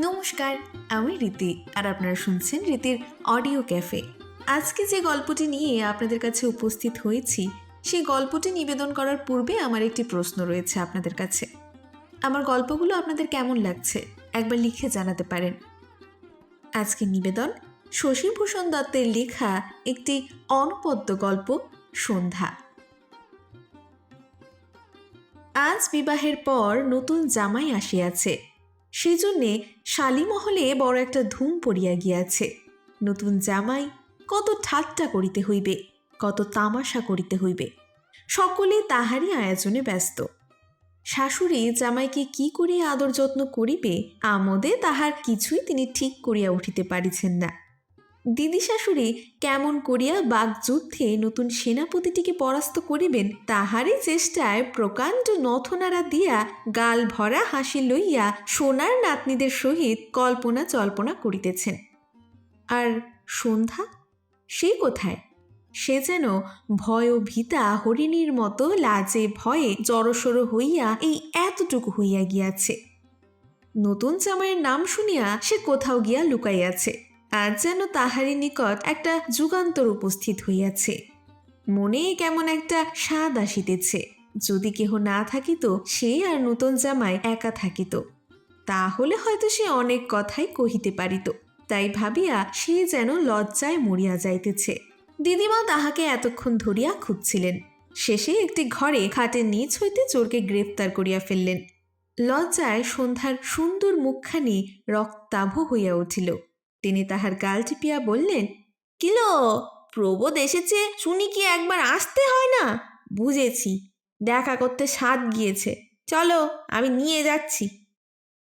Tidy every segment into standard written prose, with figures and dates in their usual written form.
নমস্কার, আমি রীতি আর আপনারা শুনছেন রীতির অডিও ক্যাফে। আজকে যে গল্পটি নিয়ে আপনাদের কাছে উপস্থিত হয়েছি সেই গল্পটি নিবেদন করার পূর্বে আমার একটি প্রশ্ন রয়েছে আপনাদের কাছে। আমার গল্পগুলো আপনাদের কেমন লাগছে একবার লিখে জানাতে পারেন। আজকে নিবেদন শশীভূষণ দত্তের লেখা একটি অনবদ্য গল্প সন্ধ্যা। আজ বিবাহের পর নতুন জামাই আসিয়াছে, সেজন্যে শালিমহলে বড় একটা ধুম পড়িয়া গিয়াছে। নতুন জামাই, কত ঠাট্টা করিতে হইবে, কত তামাশা করিতে হইবে, সকলে তাহারই আয়োজনে ব্যস্ত। শাশুড়ি জামাইকে কি করিয়া আদর যত্ন করিবে আমোদে তাহার কিছুই তিনি ঠিক করিয়া উঠিতে পারিছেন না। দিদি শাশুড়ি কেমন করিয়া বাগযুদ্ধে নতুন সেনাপতিটিকে পরাস্ত করিবেন তাহারই চেষ্টায় প্রকাণ্ড নথনারা দিয়া গাল ভরা হাসি লইয়া সোনার নাতনিদের সহিত কল্পনা জল্পনা করিতেছেন। আর সন্ধ্যা, সে কোথায়? সে যেন ভয় ও ভীতা হরিণীর মতো লাজে ভয়ে জড়সড় হইয়া এই এতটুকু হইয়া গিয়াছে। নতুন জামাইয়ের নাম শুনিয়া সে কোথাও গিয়া লুকাইয়াছে। আজ যেন তাহারই নিকট একটা যুগান্তর উপস্থিত হইয়াছে। মনে কেমন একটা স্বাদ আসিতেছে, যদি কেহ না থাকিত সে আর নতুন জামাই একা থাকিত, তাহলে হয়তো সে অনেক কথাই কহিতে পারিত। তাই ভাবিয়া সে যেন লজ্জায় মরিয়া যাইতেছে। দিদিমা তাহাকে এতক্ষণ ধরিয়া খুঁজছিলেন। শেষে একটি ঘরে খাটের নিচ হইতে চোরকে গ্রেফতার করিয়া ফেললেন। লজ্জায় সন্ধ্যার সুন্দর মুখখানি রক্তাভ হইয়া উঠিল। তিনি তাহার গাল টিপিয়া বললেন, কিলো, প্রবোধ এসেছে শুনি কি একবার আসতে হয় না? বুঝেছি, দেখা করতে স্বাদ গিয়েছে, চলো আমি নিয়ে যাচ্ছি।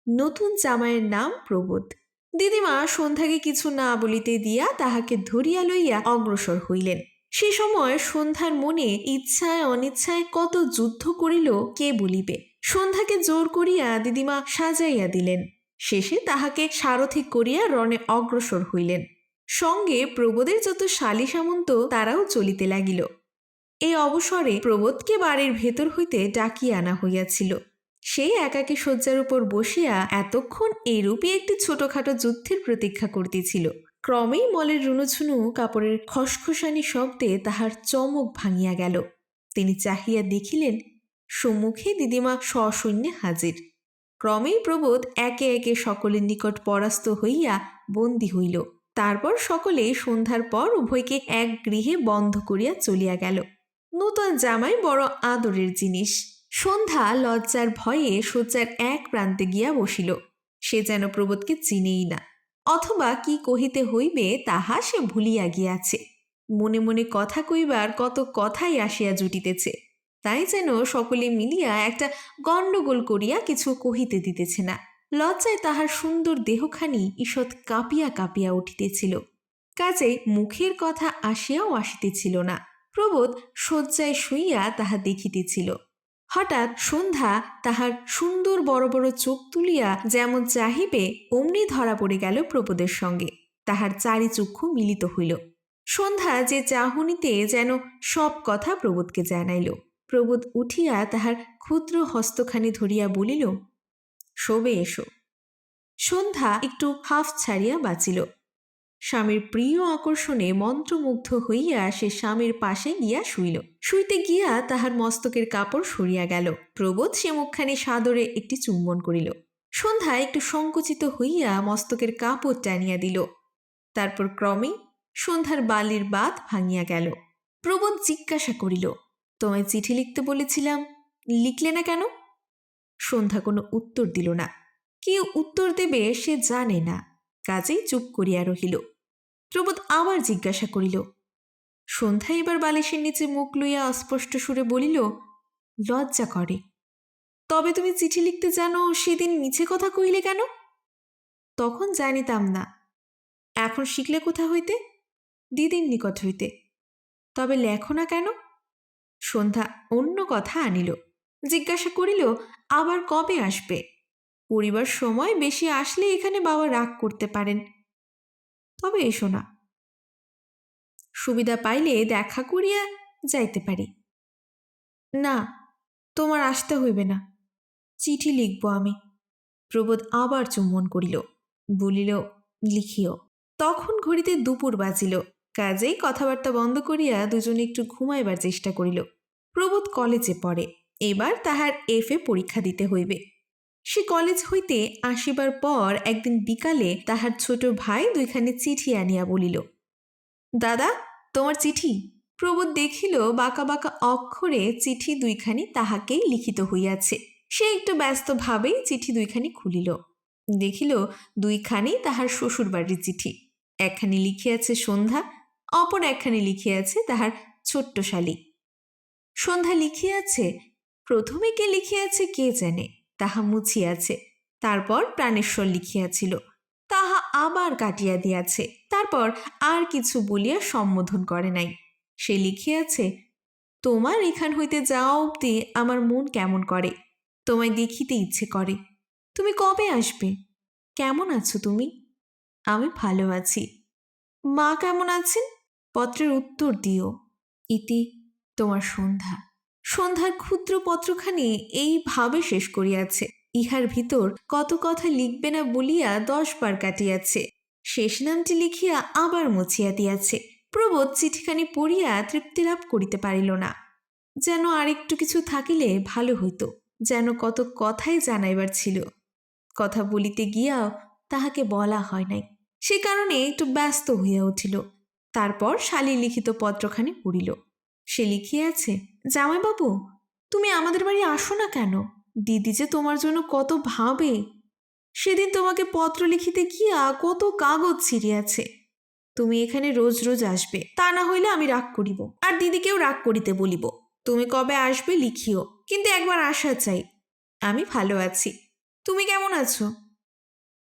নতুন জামাইয়ের নাম প্রবোধ। দিদিমা সন্ধ্যাকে কিছু না বলিতে দিয়া তাহাকে ধরিয়া লইয়া অগ্রসর হইলেন। সে সময় সন্ধ্যার মনে ইচ্ছায় অনিচ্ছায় কত যুদ্ধ করিল কে বলিবে। সন্ধ্যাকে জোর করিয়া দিদিমা সাজাইয়া দিলেন। শেষে তাহাকে সারথি করিয়া রণে অগ্রসর হইলেন। সঙ্গে প্রবোধের যত শালী সামন্ত তারাও চলিতে লাগিল। এই অবসরে প্রবোধকে বাড়ির ভেতর হইতে ডাকিয়া আনা হইয়াছিল। সেই একাকী শয্যার উপর বসিয়া এতক্ষণ এরূপই একটি ছোটখাটো যুদ্ধের প্রতীক্ষা করিতেছিল। ক্রমেই মলের রুনুঝুনু কাপড়ের খসখসানি শব্দে তাহার চমক ভাঙিয়া গেল। তিনি চাহিয়া দেখিলেন, সম্মুখে দিদিমা সসৈন্যে হাজির। ক্রমেই প্রবোধ একে একে সকলের নিকট পরাস্ত হইয়া বন্দী হইল। তারপর সকলে সন্ধ্যার পর উভয়কে এক গৃহে বন্ধ করিয়া চলিয়া গেল। নূতন জামাই বড় আদরের জিনিস। সন্ধ্যা লজ্জার ভয়ে শয্যার এক প্রান্তে গিয়া বসিল। সে যেন প্রবোধকে চিনেই না, অথবা কি কহিতে হইবে তাহা সে ভুলিয়া গিয়াছে। মনে মনে কথা কইবার কত কথাই আসিয়া জুটিতেছে, তাই যেন সকলে মিলিয়া একটা গণ্ডগোল করিয়া কিছু কহিতে দিতেছে না। লজ্জায় তাহার সুন্দর দেহখানি ঈষৎ কাঁপিয়া কাঁপিয়া উঠিতেছিল, কাজেই মুখের কথা আসিয়াও আসিতেছিল না। প্রবোধ শয্যায় শুইয়া তাহা দেখিতেছিল। হঠাৎ সন্ধ্যা তাহার সুন্দর বড় বড় চোখ তুলিয়া যেমন চাহিবে অমনি ধরা পড়ে গেল প্রবোধের সঙ্গে। তাহার চারিচক্ষু মিলিত হইল। সন্ধ্যা যে চাহনিতে যেন সব কথা প্রবোধকে জানাইল। প্রবোধ উঠিয়া তাহার ক্ষুদ্র হস্তখানি ধরিয়া বলিল, শোবে এসো। সন্ধ্যা একটু হাফ ছাড়িয়া বাঁচিল। স্বামীর প্রিয় আকর্ষণে মন্ত্রমুগ্ধ হইয়া সে স্বামীর পাশে গিয়া শুইল। শুইতে গিয়া তাহার মস্তকের কাপড় সরিয়া গেল। প্রবোধ সে মুখখানি সাদরে একটি চুম্বন করিল। সন্ধ্যা একটু সংকুচিত হইয়া মস্তকের কাপড় টানিয়া দিল। তারপর ক্রমে সন্ধ্যার বালির বাঁধ ভাঙিয়া গেল। প্রবোধ জিজ্ঞাসা করিল, তোমায় চিঠি লিখতে বলেছিলাম, লিখলে না কেন? সন্ধ্যা কোনো উত্তর দিল না। কেউ উত্তর দেবে সে জানে না, কাজেই চুপ করিয়া রহিল। প্রবোধ আবার জিজ্ঞাসা করিল। সন্ধ্যা এবার বালিশের নিচে মুখ লইয়া অস্পষ্ট সুরে বলিল, লজ্জা করে। তবে তুমি চিঠি লিখতে জানো, সেদিন মিছে কথা কইলে কেন? তখন জানিতাম না। এখন শিখলে কোথা হইতে? দিদির নিকট হইতে। তবে লেখো না কেন? সন্ধ্যা অন্য কথা আনিল। জিজ্ঞাসা করিল, আবার কবে আসবে? পড়িবার সময় বেশি আসলে এখানে বাবা রাগ করতে পারেন, তবে এসো না। সুবিধা পাইলে দেখা করিয়া যাইতে পারি। না, তোমার আসতে হইবে না, চিঠি লিখব আমি। প্রবোধ আবার চুম্বন করিল। বলিল, লিখিও। তখন ঘড়িতে দুপুর বাজিল। কাজেই কথাবার্তা বন্ধ করিয়া দুজনে একটু ঘুমাইবার চেষ্টা করিল। প্রবোধ কলেজে পড়ে, এবার তাহার এফএ পরীক্ষা দিতে হইবে। সে কলেজ হইতে আসিবার পর একদিন বিকালে তাহার ছোট ভাই দুইখানি চিঠি আনিয়া বলিল, দাদা, তোমার চিঠি। প্রবোধ দেখিল বাঁকা বাঁকা অক্ষরে চিঠি দুইখানি তাহাকেই লিখিত হইয়াছে। সে একটু ব্যস্তভাবেই চিঠি দুইখানি খুলিল, দেখিল দুইখানি তাহার শ্বশুর বাড়ির চিঠি। একখানি লিখিয়াছে সন্ধ্যা, অপর একখানি লিখিয়াছে তাহার ছোট্ট শালী। সন্ধ্যা লিখিয়াছে, প্রথমে কে লিখিয়াছে কে জানে, তাহা মুছিয়াছে। তারপর প্রাণেশ্বর লিখিয়াছিল, তাহা আবার কাটিয়া দিয়াছে। তারপর আর কিছু বলিয়া সম্বোধন করে নাই। সে লিখিয়াছে, তোমার এখান হইতে যাওয়া অবধি আমার মন কেমন করে, তোমায় দেখিতে ইচ্ছে করে। তুমি কবে আসবে? কেমন আছো তুমি? আমি ভালো আছি। মা কেমন আছেন? পত্রের উত্তর দিও। ইতি, তোমার সন্ধ্যা। সন্ধ্যার ক্ষুদ্র পত্রখানি এইভাবে শেষ করিয়াছে। ইহার ভিতর কত কথা লিখবে না বলিয়া 10 বার কাটিয়াছে। শেষ নামটি লিখিয়া আবার মুছিয়া দিয়াছে। প্রবোধ চিঠিখানি পড়িয়া তৃপ্তি লাভ করিতে পারিল না। যেন আরেকটু কিছু থাকিলে ভালো হইত, যেন কত কথাই জানাইবার ছিল। কথা বলিতে গিয়াও তাহাকে বলা হয় নাই, সে কারণে একটু ব্যস্ত হইয়া উঠিল। তারপর শালী লিখিত পত্রখানি পড়িল। সে লিখিয়াছে, জামাইবাবু, তুমি আমাদের বাড়ি আসো না কেন? দিদি যে তোমার জন্য কত ভাবে। সেদিন তোমাকে পত্র লিখিতে গিয়া কত কাগজ ছিঁড়িয়াছে। তুমি এখানে রোজ রোজ আসবে, তা না হইলে আমি রাগ করিব, আর দিদিকেও রাগ করিতে বলিব। তুমি কবে আসবে লিখিও, কিন্তু একবার আসা চাই। আমি ভালো আছি, তুমি কেমন আছো?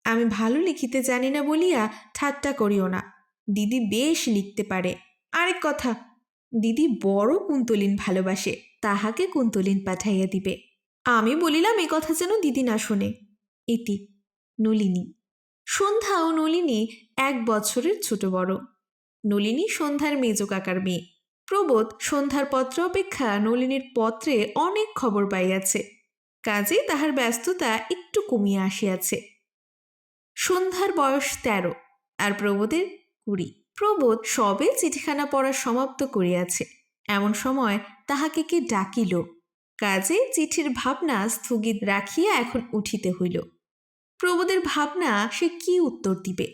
আমি ভালো লিখিতে জানি না বলিয়া ঠাট্টা করিও না, দিদি বেশ লিখতে পারে। আরেক কথা, দিদি বড় কুন্তলিন ভালোবাসে, তাহাকে কুন্তলিন পাঠাইয়া দিবে। আমি বলিলাম এ কথা যেন দিদি না শোনে। ইতি, নলিনী। সন্ধ্যা ও নলিনী 1 বছরের ছোট বড়। নলিনী সন্ধ্যার মেজ কাকার মেয়ে। প্রবোধ সন্ধ্যার পত্র অপেক্ষা নলিনীর পত্রে অনেক খবর পাইয়াছে, কাজেই তাহার ব্যস্ততা একটু কমিয়া আসিয়াছে। সন্ধ্যার বয়স 13 আর প্রবোধের 20। প্রবোধ সবে চিঠিখানা পড়া সমাপ্ত করিয়াছে, এমন সময় তাহাকে কে ডাকিল। কাজে চিঠির ভাবনা স্থগিত রাখিয়া এখন উঠিতে হইল। প্রবোধের ভাবনা সে কি উত্তর দিবে।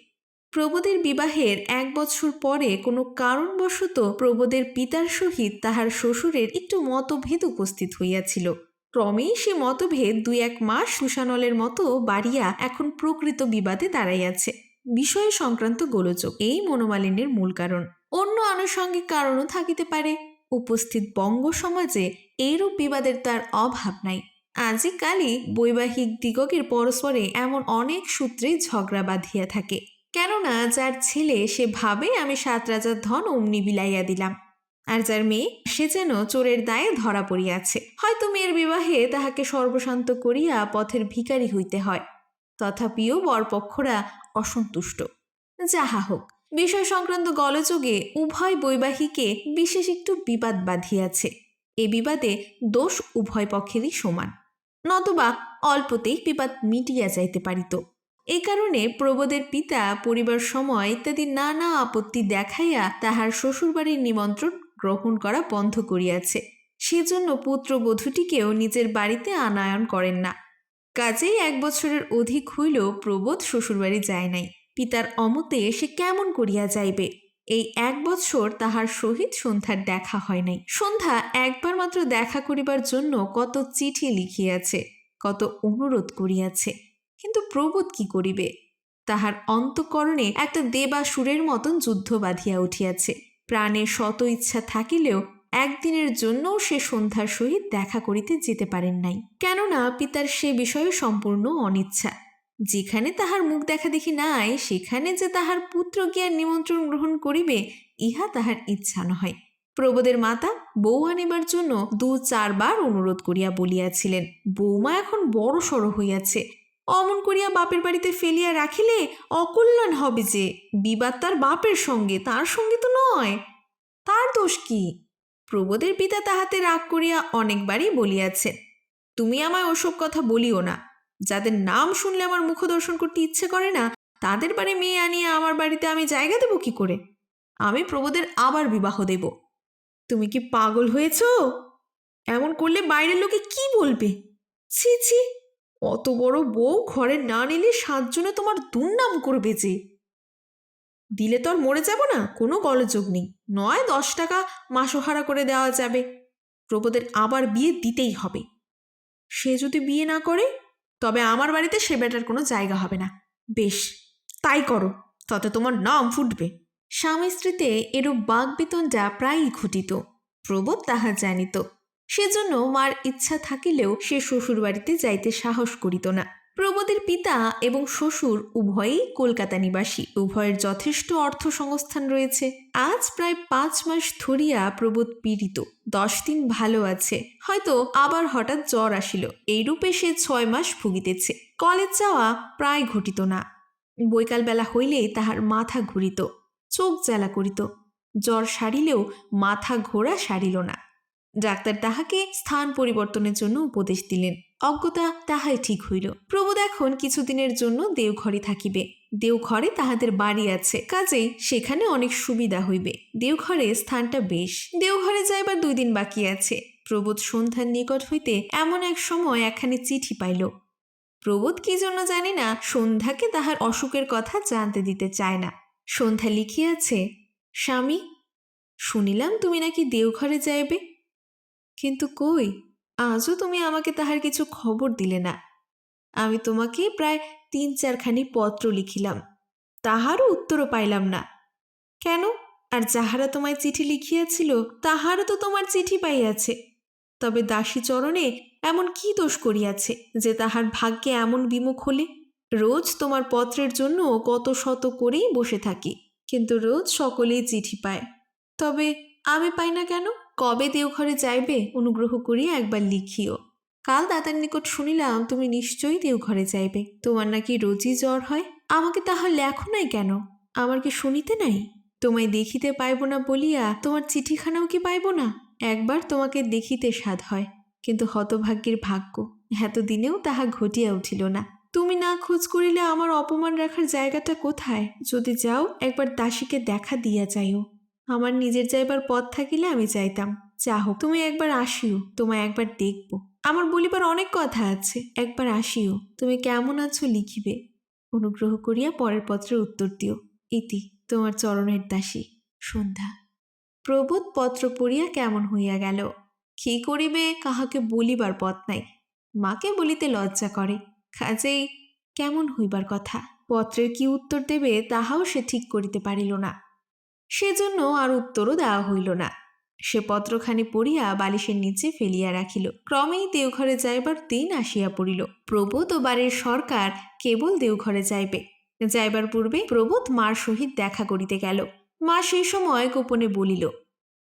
প্রবোধের বিবাহের 1 বছর পরে কোনো কারণবশত প্রবোধের পিতার সহিত তাহার শ্বশুরের একটু মতভেদ উপস্থিত হইয়াছিল। ক্রমেই সে মতভেদ 2-1 মাস সুশানলের মতো বাড়িয়া এখন প্রকৃত বিবাদে দাঁড়াইয়াছে। বিষয় সংক্রান্ত গোলযোগ এই মনোমালিন্যের মূল কারণ। অন্য আনুষঙ্গিক কারণও থাকিতে পারে। উপস্থিত বঙ্গ সমাজে এইরূপ বিবাদের তার অভাব নাই। আজিকালই বৈবাহিক দিগকের পরস্পরে এমন অনেক সূত্রেই ঝগড়া বাঁধিয়া থাকে। কেননা যার ছেলে সে ভাবে আমি 7 রাজার ধন অমনি বিলাইয়া দিলাম, আর যার মেয়ে সে যেন চোরের দায়ে ধরা পড়িয়াছে। হয়তো মেয়ের বিবাহে তাহাকে সর্বশান্ত করিয়া পথের ভিখারি হইতে হয়। তথাপিও বরপক্ষরা অসন্তুষ্ট। যাহা হোক, বিষয় সংক্রান্ত গলযোগে উভয় বৈবাহিকে বিশেষ একটু বিবাদ বাঁধিয়াছে। এ বিবাদে দোষ উভয় পক্ষেরই সমান, নতবা অল্পতেই বিবাদ মিটিয়া যাইতে পারিত। এ কারণে প্রবোধের পিতা পরিবার সময় ইত্যাদি নানা আপত্তি দেখাইয়া তাহার শ্বশুরবাড়ির নিমন্ত্রণ গ্রহণ করা বন্ধ করিয়াছে। সেজন্য পুত্রবধূটিকেও নিজের বাড়িতে আনয়ন করেন না। কাজেই 1 বছরের অধিক হইল প্রবোধ শ্বশুরবাড়ি যায় নাই। পিতার অমতে সে কেমন করিয়া যাইবে। এই 1 বছর তাহার সহিত সন্ধ্যার দেখা হয় নাই। সন্ধ্যা একবার মাত্র দেখা করিবার জন্য কত চিঠি লিখিয়াছে, কত অনুরোধ করিয়াছে, কিন্তু প্রবোধ কি করিবে? তাহার অন্তঃকরণে একটা দেবাসুরের মতন যুদ্ধ বাঁধিয়া উঠিয়াছে। প্রাণে শত ইচ্ছা থাকিলেও একদিনের জন্যও সে সন্ধ্যার সহিত দেখা করিতে যেতে পারেন নাই। কেননা পিতার সে বিষয়ে সম্পূর্ণ অনিচ্ছা। যেখানে তাহার মুখ দেখা দেখি নাই, সেখানে যে তাহার পুত্র গিয়া নিমন্ত্রণ গ্রহণ করিবে, ইহা তাহার ইচ্ছা নয়। প্রবোধের মাতা বউ আনিবার জন্য 2-4 বার অনুরোধ করিয়া বলিয়াছিলেন, বৌমা এখন বড় সড় হইয়াছে, অমন করিয়া বাপের বাড়িতে ফেলিয়া রাখিলে অকল্যাণ হবে যে। বিবাদ তার বাপের সঙ্গে, তার সঙ্গে তো নয়। তার দোষ কি? প্রবোধের পিতা তাহাতে রাগ করিয়া অনেকবারই বলিয়াছেন, তুমি আমায় ওসব কথা বলিও না। যাদের নাম শুনলে আমার মুখ দর্শন করতে ইচ্ছে করে না, তাদের বাড়ি মেয়ে আনিয়ে আমার বাড়িতে আমি জায়গা দেব কি করে? আমি প্রবোদের আবার বিবাহ দেব। তুমি কি পাগল হয়েছ? এমন করলে বাইরের লোকে কি বলবে? ছি ছি, অত বড় বউ ঘরে না নিলে 7 জনে তোমার দুর্নাম করবে যে। দিলে তো আর মরে যাব না, কোনো গোলযোগ নেই। নয় 10 টাকা মাসোহারা করে দেওয়া যাবে। প্রবোদের আবার বিয়ে দিতেই হবে। সে যদি বিয়ে না করে তবে আমার বাড়িতে সে বেটার কোনো জায়গা হবে না। বেশ, তাই করো, তাতে তোমার নাম ফুটবে। স্বামী স্ত্রীতে এরূপ বাগবিতণ্ডা প্রায়ই ঘটিত। প্রবোদ তাহা জানিত। সেজন্য মার ইচ্ছা থাকিলেও সে শ্বশুর বাড়িতে যাইতে সাহস করিত না। প্রবোদের পিতা এবং শ্বশুর উভয়েই কলকাতা নিবাসী। উভয়ের যথেষ্ট অর্থ সংস্থান রয়েছে। আজ প্রায় 5 মাস ধরিয়া প্রবোদ পীড়িত। 10 দিন ভালো আছে, হয়তো আবার হঠাৎ জ্বর আসিল। এইরূপে সে 6 মাস ভুগিতেছে। কলেজ যাওয়া প্রায় ঘটিত না। বৈকাল বেলা হইলেই তাহার মাথা ঘুরিত, চোখ জ্বালা করিত। জ্বর সারিলেও মাথা ঘোরা সারিল না। ডাক্তার তাহাকে স্থান পরিবর্তনের জন্য উপদেশ দিলেন। অজ্ঞতা তাহাই ঠিক হইল। প্রবোদ এখন কিছুদিনের জন্য দেওঘরে থাকিবে। দেওঘরে তাহাদের বাড়ি আছে, কাজেই সেখানে অনেক সুবিধা হইবে। দেওঘরে স্থানটা বেশ। দেওঘরে যাইবার 2 দিন বাকি আছে। প্রবোদ সন্ধ্যার নিকট হইতে এমন এক সময় একখানি চিঠি পাইল। প্রবোদ কি জন্য জানি না সন্ধ্যাকে তাহার অসুখের কথা জানতে দিতে চায় না। সন্ধ্যা লিখিয়াছে, স্বামী, শুনিলাম তুমি নাকি দেওঘরে যাইবে, কিন্তু কই আজও তুমি আমাকে তাহার কিছু খবর দিলে না। আমি তোমাকে প্রায় 3-4 খানি পত্র লিখিলাম, তাহারও উত্তরও পাইলাম না। কেন? আর যাহারা তোমায় চিঠি লিখিয়াছিল তাহারা তো তোমার চিঠি পাইয়াছে। তবে দাসী চরণে এমন কি দোষ করিয়াছে যে তাহার ভাগ্যে এমন বিমুখ হলে? রোজ তোমার পত্রের জন্য কত শত করেই বসে থাকি, কিন্তু রোজ সকলেই চিঠি পায়, তবে আমি পাই না কেন? কবে দেওঘরে যাইবে অনুগ্রহ করিয়া একবার লিখিও। কাল দাদার নিকট শুনিলাম তুমি নিশ্চয়ই দেওঘরে যাইবে। তোমার নাকি রোজই জ্বর হয়। আমাকে তাহা লেখো নাই কেন? আমার কি শুনিতে নাই? তোমায় দেখিতে পাইব না বলিয়া তোমার চিঠিখানাও কি পাইব না? একবার তোমাকে দেখিতে সাধ হয়, কিন্তু হতভাগ্যের ভাগ্য, এতদিনেও তাহা ঘটিয়া উঠিল না। তুমি না খোঁজ করিলে আমার অপমান রাখার জায়গাটা কোথায়? যদি যাও একবার দাসীকে দেখা দিয়া যাইও। আমার নিজের যাইবার পথ থাকিলে আমি যাইতাম। যা হোক, তুমি একবার আসিও, তোমায় একবার দেখব। আমার বলিবার অনেক কথা আছে, একবার আসিও। তুমি কেমন আছো লিখিবে। অনুগ্রহ করিয়া পরের পত্রের উত্তর দিও। ইতি, তোমার চরণের দাসী, সন্ধ্যা। প্রবোদ পত্র পড়িয়া কেমন হইয়া গেল। কি করিবে কাহাকে বলিবার পথ নাই। মাকে বলিতে লজ্জা করে, কাজেই কেমন হইবার কথা। পত্রের কি উত্তর দেবে তাহাও সে ঠিক করিতে পারিল না। সেজন্য আর উত্তরও দেওয়া হইল না। সে পত্রখানি পড়িয়া বালিশের নিচে ফেলিয়া রাখিল। ক্রমেই দেওঘরে যাইবার দিন আসিয়া পড়িল। প্রবোদ ও বাড়ির সরকার কেবল দেওঘরে যাইবে। যাইবার পূর্বে প্রবোদ মার সহিত দেখা করিতে গেল। মা সেই সময় গোপনে বলিল,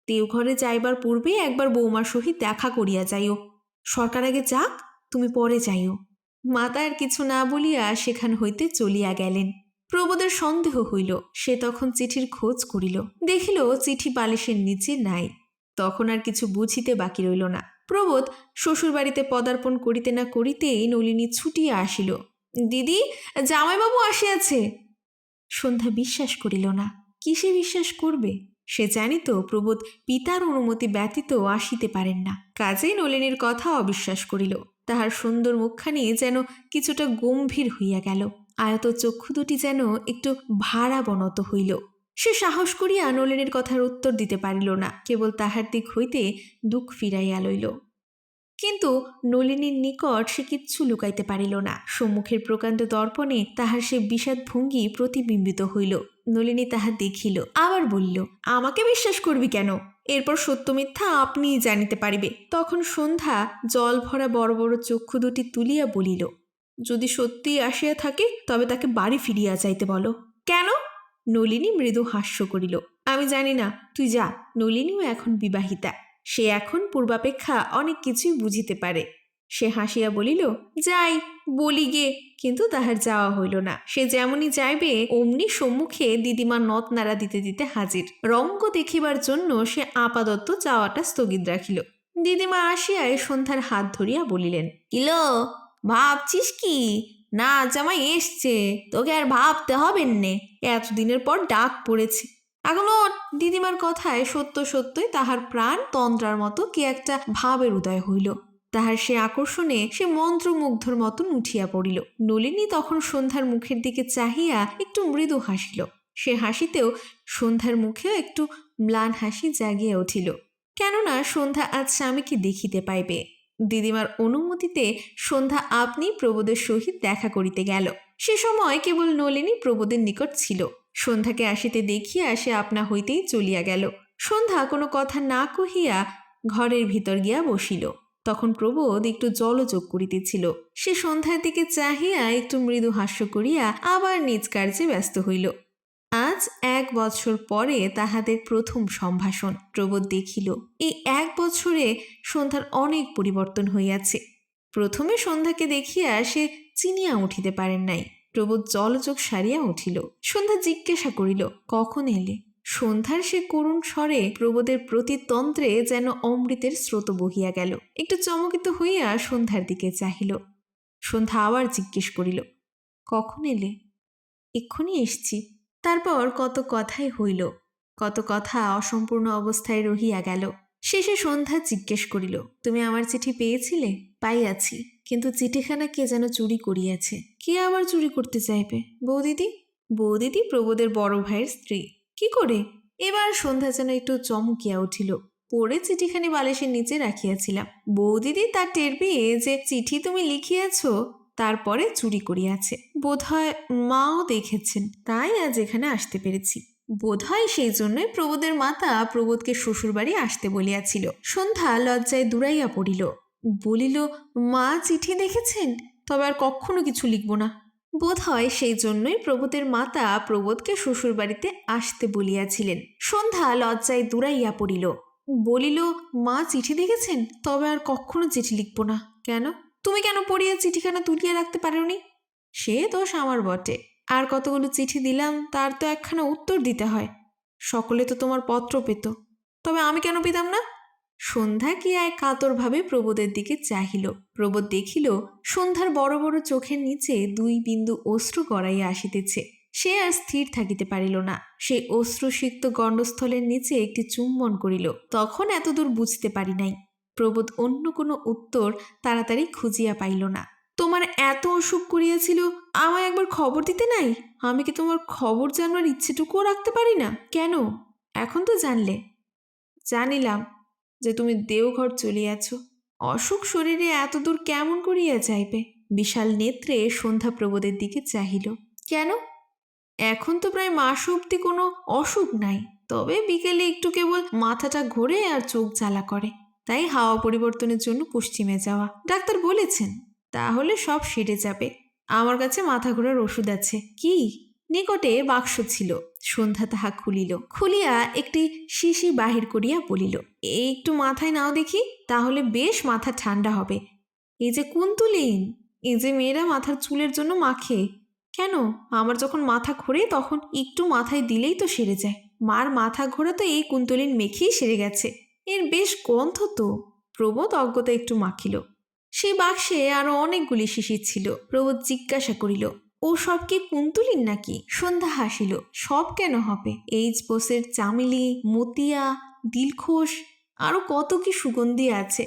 দেওঘরে যাইবার পূর্বে একবার বৌমার সহিত দেখা করিয়া যাইও। সরকার আগে যাক, তুমি পরে যাইও। মাতা আর কিছু না বলিয়া সেখান হইতে চলিয়া গেলেন। প্রবোদের সন্দেহ হইল। সে তখন চিঠির খোঁজ করিল, দেখিল চিঠি বালিশের নিচে নাই। তখন আর কিছু বুঝিতে বাকি রইল না। প্রবোদ শ্বশুরবাড়িতে পদার্পণ করিতে না করিতেই নলিনী ছুটিয়া আসিল। দিদি, জামাইবাবু আসিয়াছে। সন্ধ্যা বিশ্বাস করিল না। কিসে বিশ্বাস করবে? সে জানিত প্রবোদ পিতার অনুমতি ব্যতীত আসিতে পারেন না। কাজেই নলিনীর কথা অবিশ্বাস করিল। তাহার সুন্দর মুখখানি যেন কিছুটা গম্ভীর হইয়া গেল। আয়ত চক্ষু দুটি যেন একটু ভারাবনত হইল। সে সাহস করিয়া নলিনীর কথার উত্তর দিতে পারিল না, কেবল তাহার দিক হইতে দুঃখ ফিরাইয়া লইল। কিন্তু নলিনীর নিকট সে কিচ্ছু লুকাইতে পারিল না। সম্মুখের প্রকাণ্ড দর্পণে তাহার সে বিষাদ ভঙ্গি প্রতিবিম্বিত হইল। নলিনী তাহা দেখিল, আবার বলিল, আমাকে বিশ্বাস করবি কেন? এরপর সত্য মিথ্যা আপনিই জানিতে পারিবে। তখন সন্ধ্যা জল ভরা বড় বড় চক্ষু দুটি তুলিয়া বলিল, যদি সত্যিই আসিয়া থাকে তবে তাকে বাড়ি ফিরিয়া যাইতে বলো। কেন? নলিনী মৃদু হাস্য করিল, আমি জানি না, তুই যা। নলিনীও এখন বিবাহিতা, সে এখন পূর্বাপেক্ষা অনেক কিছুই বুঝিতে পারে। সে হাসিয়া বলিল, যাই বলি গে। কিন্তু তাহার যাওয়া হইল না। সে যেমনই যাইবে অমনি সম্মুখে দিদিমা নথ নাড়া দিতে দিতে হাজির। রঙ্গ দেখিবার জন্য সে আপাতত যাওয়াটা স্থগিত রাখিল। দিদিমা আসিয়ায় সন্ধ্যার হাত ধরিয়া বলিলেন, কিলো ভাবছিস কি? না জামাই এসছে, তোকে আর ভাবতে হবে নে, এতদিনের পর ডাক পড়েছে। এখনো দিদিমার কথায় সত্য সত্যই তাহার প্রাণ তন্দ্রার মতো কি একটা ভাবের উদয় হইল। তাহার সে আকর্ষণে সে মন্ত্রমুগ্ধর মতন উঠিয়া পড়িল। নলিনী তখন সন্ধ্যার মুখের দিকে চাহিয়া একটু মৃদু হাসিল। সে হাসিতেও সন্ধ্যার মুখেও একটু ম্লান হাসি জাগিয়া উঠিল, কেননা সন্ধ্যা আজ স্বামীকে দেখিতে পাইবে। দিদিমার অনুমতিতে সন্ধ্যা আপনি প্রবোদের সহিত দেখা করিতে গেল। সে সময় কেবল নলিনী প্রবোদের নিকট ছিল। সন্ধ্যাকে আসিতে দেখিয়া সে আপনা হইতেই চলিয়া গেল। সন্ধ্যা কোনো কথা না কহিয়া ঘরের ভিতর গিয়া বসিল। তখন প্রবোদ একটু জলযোগ করিতেছিল। সে সন্ধ্যার দিকে চাহিয়া একটু মৃদু হাস্য করিয়া আবার নিজ কার্যে ব্যস্ত হইল। আজ 1 বছর পরে তাহাদের প্রথম সম্ভাষণ। প্রবোদ দেখিল এই 1 বছরে সন্ধ্যার অনেক পরিবর্তন হইয়াছে। প্রথমে সন্ধ্যাকে দেখিয়া সে চিনিয়া উঠিতে পারেন নাই। প্রবোদ জলযোগ সারিয়া উঠিল। সন্ধ্যা জিজ্ঞাসা করিল, কখন এলে? সন্ধ্যার সে করুণ স্বরে প্রবোদের প্রতিতন্ত্রে যেন অমৃতের স্রোত বহিয়া গেল। একটু চমকিত হইয়া সন্ধ্যার দিকে চাহিল। সন্ধ্যা আবার জিজ্ঞেস করিল, কখন এলে? এক্ষুনি এসছি। তারপর কত কথাই হইল, কত কথা অসম্পূর্ণ অবস্থায় রহিয়া গেল। শেষে সন্ধ্যা জিজ্ঞেস করিল, তুমি আমার চিঠি পেয়েছিলে? পাইয়াছি, কিন্তু চিঠিখানা কে যেন চুরি করিয়াছে। কে আবার চুরি করতে চাইবে? বৌদিদি। বৌদিদি প্রবোদের বড় ভাইয়ের স্ত্রী। কি করে? এবার সন্ধ্যা যেন একটু চমকিয়া উঠিল। পড়ে চিঠিখানি বালিশের নিচে রাখিয়াছিলাম। বৌদিদি তা টের পেয়ে যে চিঠি তুমি লিখিয়াছ তারপরে চুরি করিয়াছে। বোধহয় মাও দেখেছেন, তাই আজ এখানে আসতে পেরেছি। বোধহয় সেই জন্যই প্রবোদের মাতা প্রবোদকে শ্বশুরবাড়ি আসতে বলিয়াছিল। সন্ধ্যা লজ্জায় দূরাইয়া পড়িল। বলিল, মা চিঠি দেখেছেন? তবে আর কখনো কিছু লিখব না। বোধহয় সেই জন্যই প্রবোদের মাতা প্রবোদকে শ্বশুরবাড়িতে আসতে বলিয়াছিলেন। সন্ধ্যা লজ্জায় দূরাইয়া পড়িল। বলিল, মা চিঠি দেখেছেন? তবে আর কখনো চিঠি লিখব না। কেন? তুমি কেন পড়িয়া চিঠিখানা তুলিয়া রাখতে পারোনি? সে দোষ আমার বটে। আর কতগুলো চিঠি দিলাম, তার তো একখানা উত্তর দিতে হয়। সকলে তো তোমার পত্র পেত, তবে আমি কেন পেতাম না? সন্ধ্যা কি এক কাতরভাবে প্রবোদের দিকে চাহিল। প্রবোদ দেখিল সন্ধ্যার বড় বড় চোখের নিচে 2 বিন্দু অশ্রু গড়াইয়া আসিতেছে। সে আর স্থির থাকিতে পারিল না। সেই অশ্রুসিক্ত গণ্ডস্থলের নিচে একটি চুম্বন করিল। তখন এতদূর বুঝতে পারি নাই। প্রবোদ অন্য কোনো উত্তর তাড়াতাড়ি খুঁজিয়া পাইল না। তোমার এত অসুখ করিয়াছিল, আমায় একবার খবর দিতে নাই? আমি কি তোমার খবর জানবার ইচ্ছেটুকুও রাখতে পারি না? কেন? এখন তো জানলে। জানিলাম যে তুমি দেওঘর চলিয়াছ। অসুখ শরীরে এতদূর কেমন করিয়া যাইবে? বিশাল নেত্রে সন্ধ্যা প্রবোদের দিকে চাহিল। কেন? এখন তো প্রায় মাস অবধি কোনো অসুখ নাই, তবে বিকেলে একটু কেবল মাথাটা ঘোরে আর চোখ জ্বালা করে, তাই হাওয়া পরিবর্তনের জন্য পশ্চিমে যাওয়া। ডাক্তার বলেছেন। তাহলে সব সেরে যাবে। আমার কাছে মাথা ঘোরার ওষুধ আছে। কি? নিকটে বাক্স ছিল। সন্ধ্যা তাহা খুলিয়া একটি শিশি বাহির করিয়া বলিল, এই একটু মাথায় নাও দেখি, তাহলে বেশ মাথা ঠান্ডা হবে। এই যে কুন্তুলিন, এই যে মেয়েরা মাথার চুলের জন্য মাখে। কেন? আমার যখন মাথা ঘোরে তখন একটু মাথায় দিলেই তো সেরে যায়। মার মাথা ঘোরা তো এই কুন্তলিন মেখেই সেরে গেছে। এর বেশ গন্ধ তো। প্রবোদ অজ্ঞতা একটু মাখিল। সেই বাক্সে আরো অনেকগুলি শিশির ছিল। প্রবোদ জিজ্ঞাসা করিল, ও সব কি কুন্তুলিন নাকি? সন্ধ্যা হাসিল। সব কেন হবে? এইচ বোসের চামেলি, মতিয়া, দিলখোশ, আরো কত কি সুগন্ধি আছে।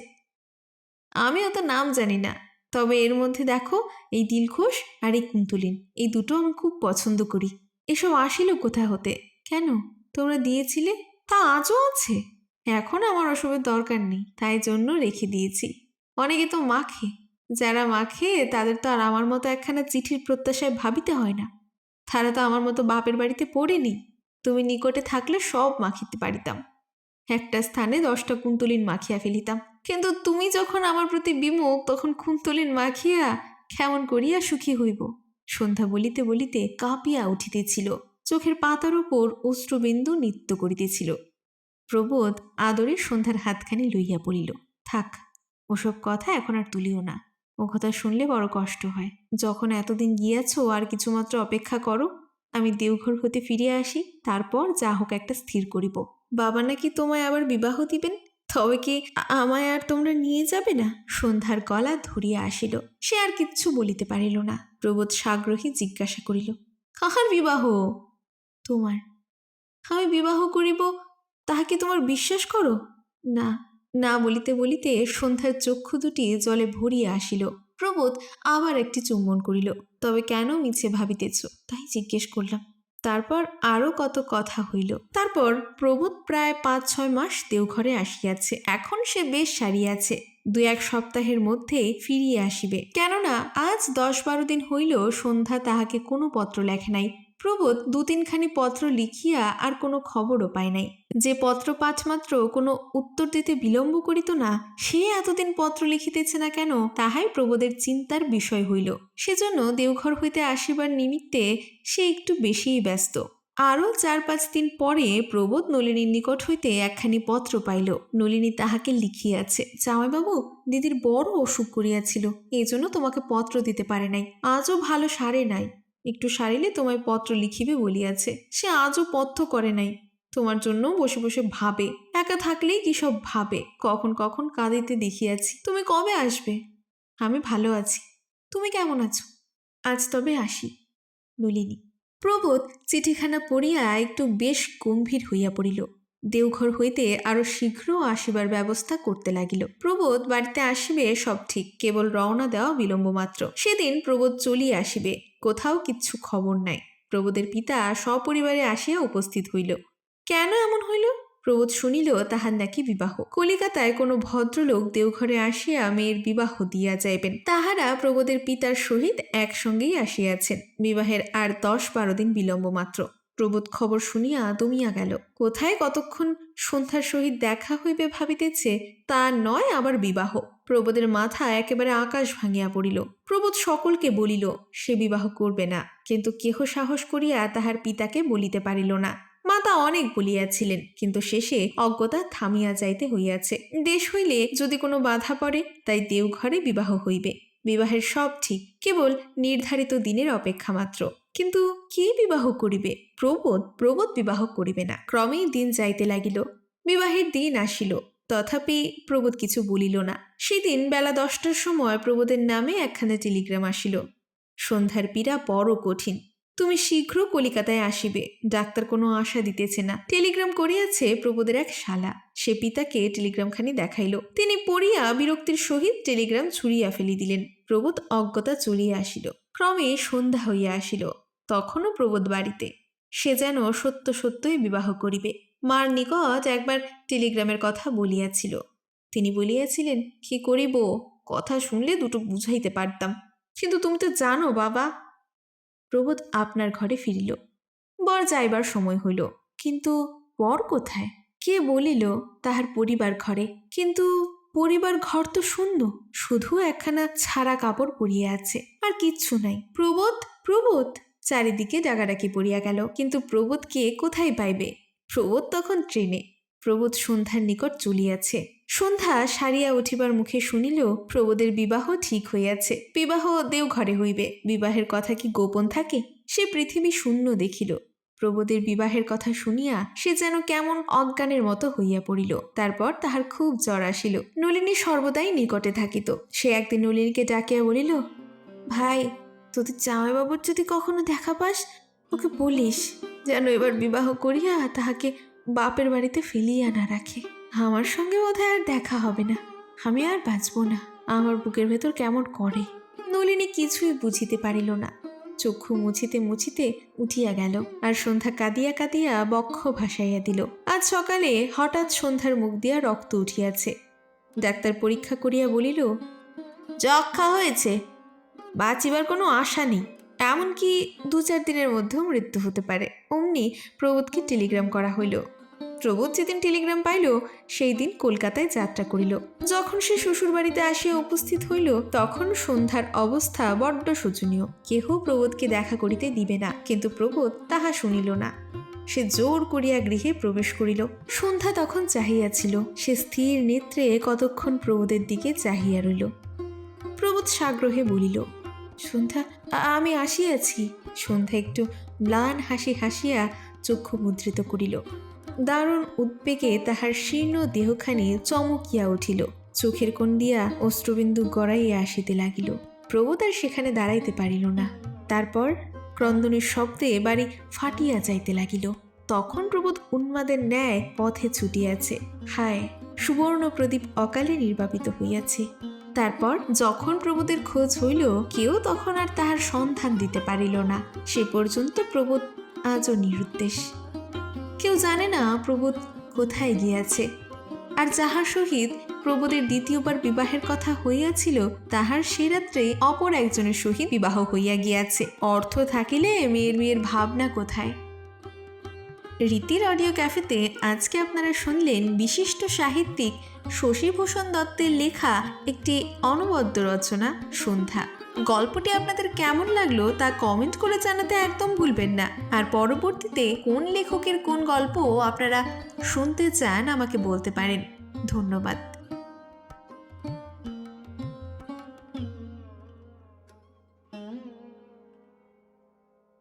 আমি অত নাম জানি না, তবে এর মধ্যে দেখো, এই দিলখোশ আর এই কুন্তুলিন, এই দুটো আমি খুব পছন্দ করি। এসব আসিল কোথা হতে? কেন? তোমরা দিয়েছিলে? তা আজও আছে। এখন আমার ওসবের দরকার নেই, তাই জন্য রেখে দিয়েছি। অনেকে তো মাখে। যারা মাখে তাদের তো আর আমার মতো একখানা চিঠির প্রত্যাশায় ভাবিতে হয় না। তারা তো আমার মতো বাপের বাড়িতে পড়েনি। তুমি নিকটে থাকলে সব মাখিতে পারিতাম। একটা স্থানে 10টা কুন্তলিন মাখিয়া ফেলিতাম। কিন্তু তুমি যখন আমার প্রতি বিমুখ, তখন কুন্তলিন মাখিয়া কেমন করিয়া সুখী হইব? সন্ধ্যা বলিতে বলিতে কাঁপিয়া উঠিতেছিল। চোখের পাতার উপর অশ্রুবিন্দু নৃত্য করিতেছিল। প্রবোদ আদরে সন্ধ্যার হাতখানি লইয়া পড়িল। থাক, ওসব কথা এখন আর তুলিও না। ও কথা শুনলে বড় কষ্ট হয়। যখন এতদিন গিয়াছ, আর কিছুমাত্র অপেক্ষা করো। আমি দেওঘর হতে ফিরিয়া আসি, তারপর যা হোক একটা স্থির করিব। বাবা নাকি তোমায় আবার বিবাহ দিবেন? তবে কি আমায় আর তোমরা নিয়ে যাবে না? সন্ধ্যার গলা ধরিয়া আসিল। সে আর কিচ্ছু বলিতে পারিল না। প্রবোধ সাগ্রহে জিজ্ঞাসা করিল, কাহার বিবাহ? তোমার। আমি বিবাহ করিব তাহা কি তোমার বিশ্বাস করো? না। না বলিতে বলিতে সন্ধ্যার চক্ষু দুটি জলে ভরিয়া আসিল। প্রবোধ আবার একটি চুম্বন করিল। তবে কেন মিছে ভাবিতেছ তাই জিজ্ঞেস করলাম। তারপর আরও কত কথা হইল। তারপর প্রবোধ প্রায় ৫-৬ মাস দেওঘরে আসিয়াছে। এখন সে বেশ সারিয়াছে। ২-১ সপ্তাহের মধ্যে ফিরিয়া আসিবে। কেননা আজ ১০-১২ দিন হইল সন্ধ্যা তাহাকে কোনো পত্র লেখে নাই। প্রবোধ ২-৩খানি পত্র লিখিয়া আর কোনো খবরও পায় নাই। যে পত্র পাঠ মাত্র কোনো উত্তর দিতে বিলম্ব করিত না, সে এতদিন পত্র লিখিতেছে না কেন, তাহাই প্রবোধের চিন্তার বিষয় হইল। সেজন্য দেওঘর হইতে আসিবার নিমিত্তে সে একটু বেশিই ব্যস্ত। আরও ৪-৫ দিন পরে প্রবোধ নলিনীর নিকট হইতে একখানি পত্র পাইল। নলিনী তাহাকে লিখিয়াছে, জামাইবাবু, দিদির বড় অসুখ করিয়াছিল, এই জন্য তোমাকে পত্র দিতে পারে নাই। আজও ভালো সারে নাই, একটু সারিলে তোমায় পত্র লিখিবে বলিয়াছে। সে আজও পথ্য করে নাই। তোমার জন্য বসে বসে ভাবে। একা থাকলেই কি সব ভাবে। কখন কখন কাঁদিতে দেখিয়াছি। তুমি কবে আসবে? আমি ভালো আছি, তুমি কেমন আছো? আজ তবে আসি। নলিনী। প্রবোধ চিঠিখানা পড়িয়া একটু বেশ গম্ভীর হইয়া পড়িল। দেওঘর হইতে আরো শীঘ্র আসিবার ব্যবস্থা করতে লাগিল। প্রবোধ বাড়িতে আসিবে সব ঠিক, কেবল রওনা দেওয়া বিলম্ব মাত্র। সেদিন প্রবোধ চলিয়া আসিবে, কোথাও কিচ্ছু খবর নাই। প্রবোধের পিতা সপরিবারে আসিয়া উপস্থিত হইল। কেন এমন হইল? প্রবোধ শুনিল তাহার নাকি বিবাহ। কলিকাতায় কোনো ভদ্রলোক দেওঘরে আসিয়া মেয়ের বিবাহ দিয়া যাইবেন। তাহারা প্রবোধের পিতার সহিত একসঙ্গেই আসিয়াছেন। বিবাহের আর ১০-১২ দিন বিলম্ব মাত্র। প্রবোধ খবর শুনিয়া দমিয়া গেল। কোথায় কতক্ষণ সন্ধ্যার সহিত দেখা হইবে ভাবিতেছে, তা নয় আবার বিবাহ। প্রবোধের মাথা একেবারে আকাশ ভাঙিয়া পড়িল। প্রবোধ সকলকে বলিল সে বিবাহ করবে না, কিন্তু কেহ সাহস করিয়া তাহার পিতাকে বলিতে পারিল না। মাতা অনেক বলিয়াছিলেন, কিন্তু শেষে অজ্ঞতা থামিয়া যাইতে হইয়াছে। দেশ হইলে যদি কোনো বাধা পড়ে, তাই দেওঘরে বিবাহ হইবে। বিবাহের সব ঠিক, কেবল নির্ধারিত দিনের অপেক্ষা মাত্র। কিন্তু কে বিবাহ করিবে? প্রবোধ বিবাহ করিবে না। ক্রমেই দিন যাইতে লাগিল। বিবাহের দিন আসিল, তথাপি প্রবোধ কিছু বলিল না। সেদিন বেলা 10টার সময় প্রবোধের নামে একখানা টেলিগ্রাম আসিল। সন্ধ্যার পীড়া বড় কঠিন। তুমি শীঘ্র কলিকাতায় আসিবে, ডাক্তার কোনো আশা দিতেছে না। টেলিগ্রাম করিয়াছে প্রবোধের এক শালা। সে পিতাকে টেলিগ্রামখানি দেখাইল। তিনি পড়িয়া বিরক্তির সহিত টেলিগ্রাম ছুঁড়িয়া ফেলি দিলেন। প্রবোধ অজ্ঞতা চলিয়া আসিল। ক্রমে সন্ধ্যা হইয়া আসিল। তখনও প্রবোধ বাড়িতে। সে যেন সত্য সত্যই বিবাহ করিবে। মার নিকট একবার টেলিগ্রামের কথা বলিয়াছিল। তিনি বলিয়াছিলেন, কি করিব, কথা শুনলে দুটো বুঝাইতে পারতাম, কিন্তু তুমি তো জানো বাবা। প্রবোধ আপনার ঘরে ফিরিল। বর যাইবার সময় হইল, কিন্তু বর কোথায়? কে বলিল তাহার পরিবার ঘরে, কিন্তু পরিবার ঘর তো শূন্য, শুধু একখানা ছাড়া কাপড় পরিয়া আছে, আর কিচ্ছু নাই। প্রবোধ চারিদিকে ডাকাডাকি পড়িয়া গেল, কিন্তু প্রবোধকে কোথায় পাইবে? প্রবোধ তখন ট্রেনে। প্রবোধ সন্ধ্যার নিকট চলিয়াছে। সন্ধ্যা সারিয়া উঠিবার মুখে শুনিল প্রবোধের বিবাহ ঠিক হইয়াছে। বিবাহ দেওঘরে হইবে। বিবাহের কথা কি গোপন থাকে? সে পৃথিবী শূন্য দেখিল। প্রবোধের বিবাহের কথা শুনিয়া সে যেন কেমন অজ্ঞানের মতো হইয়া পড়িল। তারপর তাহার খুব জ্বর আসিল। নলিনী সর্বদাই নিকটে থাকিত। সে একদিন নলিনীকে ডাকিয়া বলিল, ভাই, তোদের জামাইবাবুর যদি কখনো দেখা পাস, ওকে বলিস যেন এবার বিবাহ করিয়া তাহাকে বাপের বাড়িতে ফেলিয়া না রাখে। আমার সঙ্গে বোধহয় আর দেখা হবে না। আমি আর বাঁচব না। আমার বুকের ভেতর কেমন করে। নলিনী কিছুই বুঝিতে পারিল না। চক্ষু মুছিতে মুছিতে উঠিয়া গেল, আর সন্ধ্যা কাঁদিয়া কাঁদিয়া বক্ষ ভাসাইয়া দিল। আজ সকালে হঠাৎ সন্ধ্যার মুখ দিয়া রক্ত উঠিয়াছে। ডাক্তার পরীক্ষা করিয়া বলিল, যক্ষা হয়েছে, বাঁচিবার কোনো আশা নেই, এমনকি 2-4 দিনের মধ্যেও মৃত্যু হতে পারে। অমনি প্রবোধকে টেলিগ্রাম করা হইল। প্রবোধ যেদিন টেলিগ্রাম পাইল, সেই দিন কলকাতায় যাত্রা করিল। যখন সে শ্বশুরবাড়িতে আসিয়া উপস্থিত হইল, তখন সন্ধ্যার অবস্থা বড্ড শোচনীয়। কেহ প্রবোধকে দেখা করিতে দিবে না, কিন্তু প্রবোধ তাহা শুনিল না। সে জোর করিয়া গৃহে প্রবেশ করিল। সন্ধ্যা তখন চাহিয়াছিল। সে স্থির নেত্রে কতক্ষণ প্রবোধের দিকে চাহিয়া রইল। প্রবোধ সাগ্রহে বলিল, সন্ধ্যা, আমি আসিয়াছি। সন্ধ্যা একটু ম্লান হাসি হাসিয়া চক্ষু মুদ্রিত করিল। দারুণ উদ্বেগে তাহার শীর্ণ দেহখানি চমকিয়া উঠিল, চোখের কোণ দিয়া অশ্রুবিন্দু গড়াইয়া আসিতে লাগিল। প্রবোধ আর সেখানে দাঁড়াইতে পারিল না। তারপর ক্রন্দনের শব্দে বাড়ি ফাটিয়া যাইতে লাগিল। তখন প্রবোধ উন্মাদের ন্যায় পথে ছুটিয়াছে। হায়, সুবর্ণ প্রদীপ অকালে নির্বাপিত হইয়াছে। তারপর যখন প্রবোধের খোঁজ হইল, কেউ তখন আর তাহার সন্ধান দিতে পারিল না। সে পর্যন্ত প্রবোধ আজও নিরুদ্দেশ। কেউ জানে না প্রবোধ কোথায় গিয়াছে। আর যাহার সহিত প্রবোধের দ্বিতীয়বার বিবাহের কথা হইয়াছিল, তাহার সে রাত্রে অপর একজনের সহিত বিবাহ হইয়া গিয়াছে। অর্থ থাকিলে মেয়ের বিয়ের ভাবনা কোথায়? রীতির অডিও ক্যাফেতে আজকে আপনারা শুনলেন বিশিষ্ট সাহিত্যিক শশীভূষণ দত্তের লেখা একটি অনবদ্য রচনা সন্ধ্যা। গল্পটি আপনাদের কেমন লাগলো তা কমেন্ট করে জানাতে একদম ভুলবেন না। আর পরবর্তীতে কোন লেখকের কোন গল্প আপনারা শুনতে চান আমাকে বলতে পারেন। ধন্যবাদ।